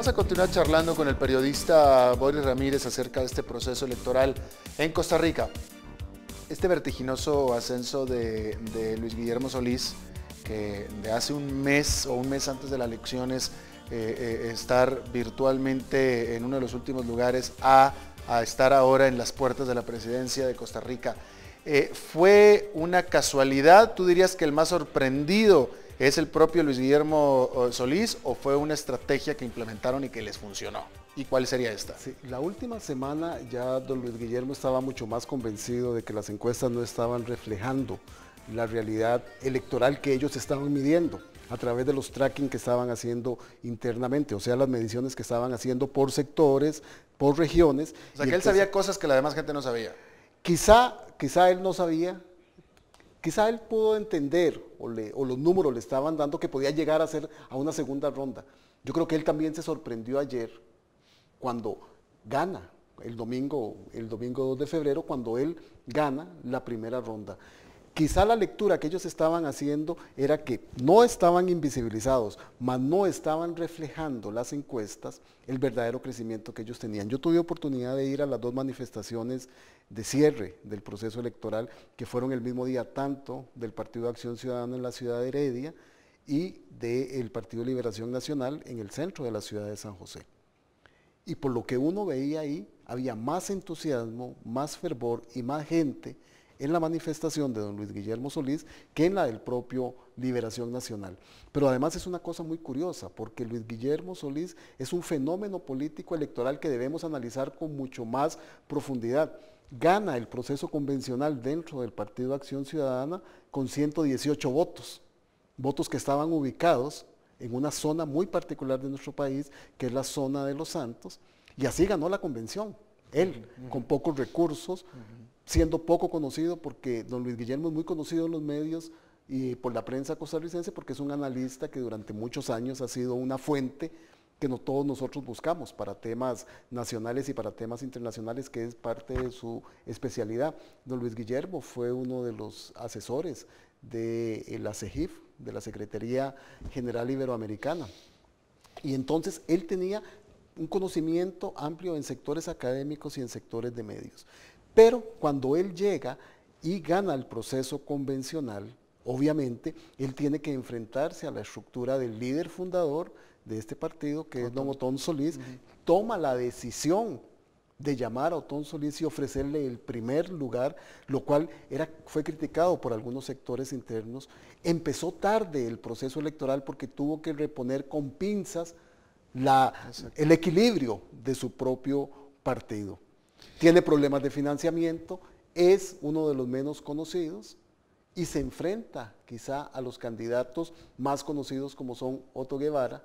Vamos a continuar charlando con el periodista Boris Ramírez acerca de este proceso electoral en Costa Rica. Este vertiginoso ascenso de Luis Guillermo Solís, que de hace un mes o un mes antes de las elecciones estar virtualmente en uno de los últimos lugares a estar ahora en las puertas de la presidencia de Costa Rica. ¿Fue una casualidad? ¿Tú dirías que el más sorprendido es el propio Luis Guillermo Solís o fue una estrategia que implementaron y que les funcionó? ¿Y cuál sería esta? Sí, la última semana ya don Luis Guillermo estaba mucho más convencido de que las encuestas no estaban reflejando la realidad electoral que ellos estaban midiendo a través de los tracking que estaban haciendo internamente, o sea, las mediciones que estaban haciendo por sectores, por regiones. O sea, que él sabía cosas que la demás gente no sabía. Quizá él no sabía, quizá él pudo entender o los números le estaban dando que podía llegar a una segunda ronda. Yo creo que él también se sorprendió ayer cuando gana el domingo 2 de febrero, cuando él gana la primera ronda. Quizá la lectura que ellos estaban haciendo era que no estaban invisibilizados, mas no estaban reflejando las encuestas el verdadero crecimiento que ellos tenían. Yo tuve oportunidad de ir a las dos manifestaciones de cierre del proceso electoral, que fueron el mismo día, tanto del Partido de Acción Ciudadana en la ciudad de Heredia y del Partido de Liberación Nacional en el centro de la ciudad de San José. Y por lo que uno veía ahí, había más entusiasmo, más fervor y más gente en la manifestación de don Luis Guillermo Solís que en la del propio Liberación Nacional. Pero además es una cosa muy curiosa, porque Luis Guillermo Solís es un fenómeno político electoral que debemos analizar con mucho más profundidad. Gana el proceso convencional dentro del Partido de Acción Ciudadana con 118 votos, votos que estaban ubicados en una zona muy particular de nuestro país, que es la zona de Los Santos, y así ganó la convención, él, con pocos recursos, siendo poco conocido, porque don Luis Guillermo es muy conocido en los medios y por la prensa costarricense, porque es un analista que durante muchos años ha sido una fuente que no todos nosotros buscamos para temas nacionales y para temas internacionales, que es parte de su especialidad. Don Luis Guillermo fue uno de los asesores de la CEGIF, de la Secretaría General Iberoamericana. Y entonces él tenía un conocimiento amplio en sectores académicos y en sectores de medios. Pero cuando él llega y gana el proceso convencional, obviamente él tiene que enfrentarse a la estructura del líder fundador de este partido, que es don Otón Solís, toma la decisión de llamar a Otón Solís y ofrecerle el primer lugar, lo cual fue criticado por algunos sectores internos. Empezó tarde el proceso electoral porque tuvo que reponer con pinzas el equilibrio de su propio partido. Tiene problemas de financiamiento, es uno de los menos conocidos y se enfrenta quizá a los candidatos más conocidos como son Otto Guevara,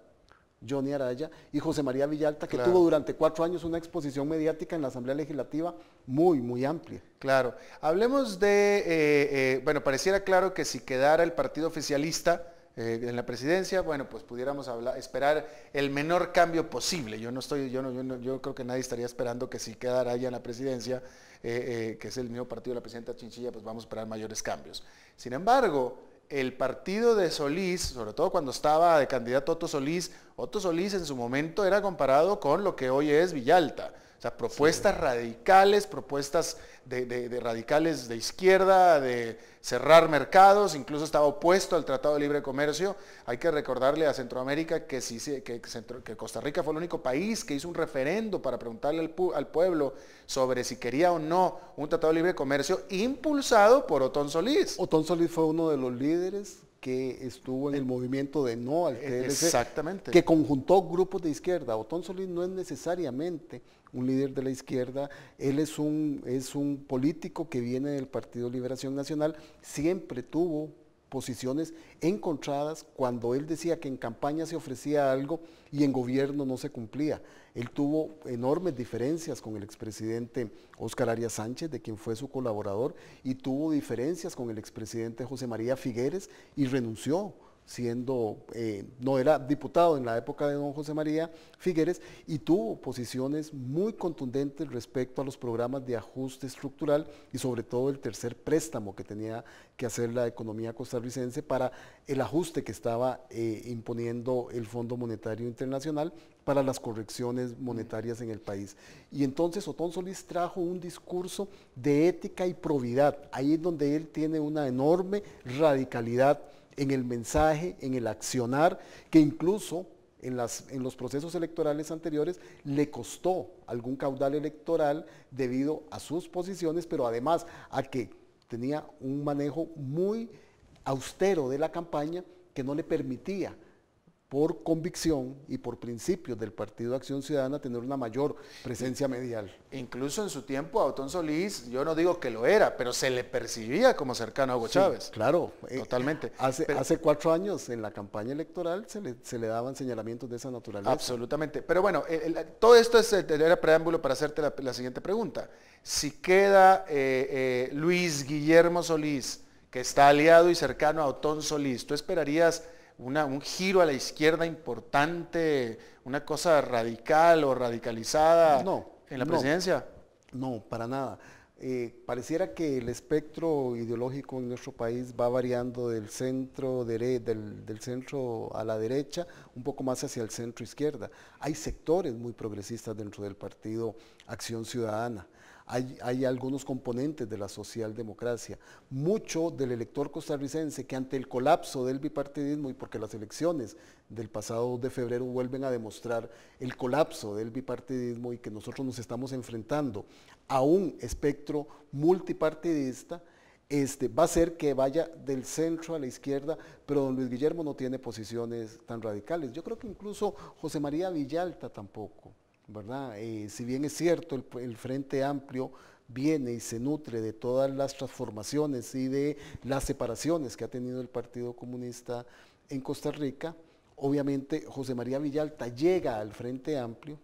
Johnny Araya y José María Villalta, que tuvo durante 4 años una exposición mediática en la Asamblea Legislativa muy, muy amplia. Claro. Hablemos de, bueno, pareciera claro que si quedara el partido oficialista en la presidencia, bueno, pues pudiéramos esperar el menor cambio posible. Yo creo que nadie estaría esperando que si queda Araya en la presidencia, que es el mismo partido de la presidenta Chinchilla, pues vamos a esperar mayores cambios. Sin embargo, el partido de Solís, sobre todo cuando estaba de candidato Otto Solís en su momento era comparado con lo que hoy es Villalta. O sea, propuestas radicales, propuestas de radicales de izquierda, de cerrar mercados, incluso estaba opuesto al Tratado de Libre Comercio. Hay que recordarle a Centroamérica que Costa Rica fue el único país que hizo un referendo para preguntarle al pueblo sobre si quería o no un Tratado de Libre Comercio, impulsado por Otón Solís. Otón Solís fue uno de los líderes que estuvo en el movimiento de no al TLC, exactamente, que conjuntó grupos de izquierda. Otón Solís no es necesariamente un líder de la izquierda, él es un político que viene del Partido Liberación Nacional, siempre tuvo posiciones encontradas cuando él decía que en campaña se ofrecía algo y en gobierno no se cumplía. Él tuvo enormes diferencias con el expresidente Óscar Arias Sánchez, de quien fue su colaborador, y tuvo diferencias con el expresidente José María Figueres y renunció siendo, no era diputado en la época de don José María Figueres, y tuvo posiciones muy contundentes respecto a los programas de ajuste estructural y sobre todo el tercer préstamo que tenía que hacer la economía costarricense para el ajuste que estaba imponiendo el Fondo Monetario Internacional para las correcciones monetarias en el país. Y entonces Otón Solís trajo un discurso de ética y probidad. Ahí es donde él tiene una enorme radicalidad en el mensaje, en el accionar, que incluso en los procesos electorales anteriores le costó algún caudal electoral debido a sus posiciones, pero además a que tenía un manejo muy austero de la campaña que no le permitía, por convicción y por principios del Partido Acción Ciudadana, tener una mayor presencia medial. Incluso en su tiempo a Otón Solís, yo no digo que lo era, pero se le percibía como cercano a Hugo Chávez. Claro. Totalmente. Hace 4 años en la campaña electoral se le daban señalamientos de esa naturaleza. Absolutamente. Pero bueno, todo esto era preámbulo para hacerte la siguiente pregunta. Si queda Luis Guillermo Solís, que está aliado y cercano a Otón Solís, ¿tú esperarías un giro a la izquierda importante, una cosa radical o radicalizada en la presidencia? No, para nada. Pareciera que el espectro ideológico en nuestro país va variando del centro a la derecha, un poco más hacia el centro izquierda. Hay sectores muy progresistas dentro del partido Acción Ciudadana. Hay algunos componentes de la socialdemocracia. Mucho del elector costarricense que ante el colapso del bipartidismo, y porque las elecciones del pasado 2 de febrero vuelven a demostrar el colapso del bipartidismo y que nosotros nos estamos enfrentando a un espectro multipartidista, va a ser que vaya del centro a la izquierda, pero don Luis Guillermo no tiene posiciones tan radicales. Yo creo que incluso José María Villalta tampoco, ¿verdad? Si bien es cierto, el Frente Amplio viene y se nutre de todas las transformaciones y de las separaciones que ha tenido el Partido Comunista en Costa Rica, obviamente José María Villalta llega al Frente Amplio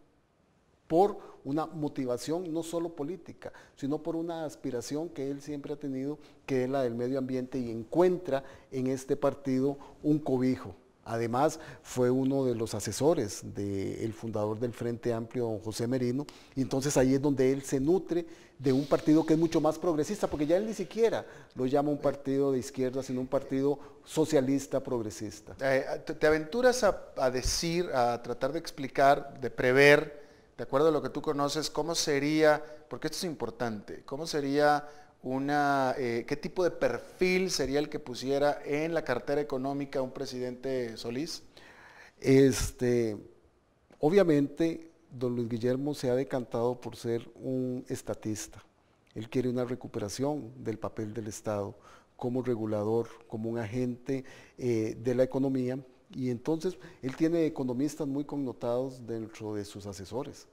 por una motivación no solo política, sino por una aspiración que él siempre ha tenido, que es la del medio ambiente, y encuentra en este partido un cobijo. Además, fue uno de los asesores del fundador del Frente Amplio, don José Merino, y entonces ahí es donde él se nutre de un partido que es mucho más progresista, porque ya él ni siquiera lo llama un partido de izquierda, sino un partido socialista progresista. ¿Te aventuras a decir, a tratar de explicar, de prever, de acuerdo a lo que tú conoces, cómo sería, porque esto es importante, cómo sería qué tipo de perfil sería el que pusiera en la cartera económica un presidente Solís? Obviamente, don Luis Guillermo se ha decantado por ser un estatista. Él quiere una recuperación del papel del Estado como regulador, como un agente de la economía, y entonces él tiene economistas muy connotados dentro de sus asesores.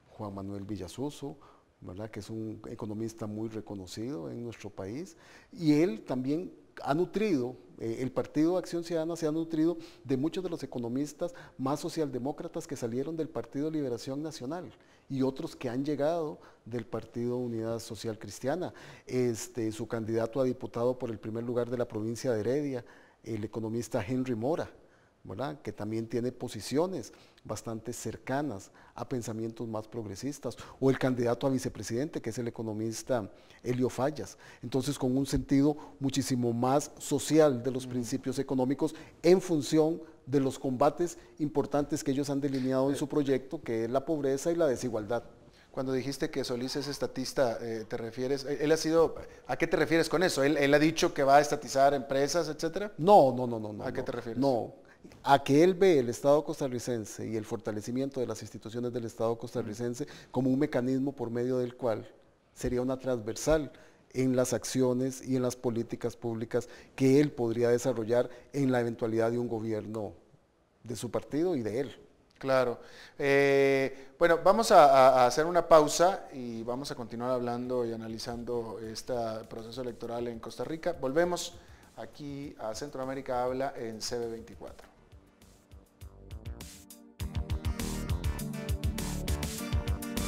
Juan Manuel Villasuso, ¿verdad?, que es un economista muy reconocido en nuestro país, y él también ha nutrido, el Partido Acción Ciudadana se ha nutrido de muchos de los economistas más socialdemócratas que salieron del Partido Liberación Nacional y otros que han llegado del Partido Unidad Social Cristiana. Su candidato a diputado por el primer lugar de la provincia de Heredia, el economista Henry Mora, ¿verdad?, que también tiene posiciones bastante cercanas a pensamientos más progresistas, o el candidato a vicepresidente, que es el economista Elio Fallas. Entonces, con un sentido muchísimo más social de los principios económicos en función de los combates importantes que ellos han delineado en su proyecto, que es la pobreza y la desigualdad. Cuando dijiste que Solís es estatista, ¿te refieres? ¿A qué te refieres con eso? ¿Él ha dicho que va a estatizar empresas, etcétera? No. ¿A qué te refieres? No, a que él ve el Estado costarricense y el fortalecimiento de las instituciones del Estado costarricense como un mecanismo por medio del cual sería una transversal en las acciones y en las políticas públicas que él podría desarrollar en la eventualidad de un gobierno de su partido y de él. Claro. Bueno, vamos a hacer una pausa y vamos a continuar hablando y analizando este proceso electoral en Costa Rica. Volvemos aquí a Centroamérica Habla en CB24.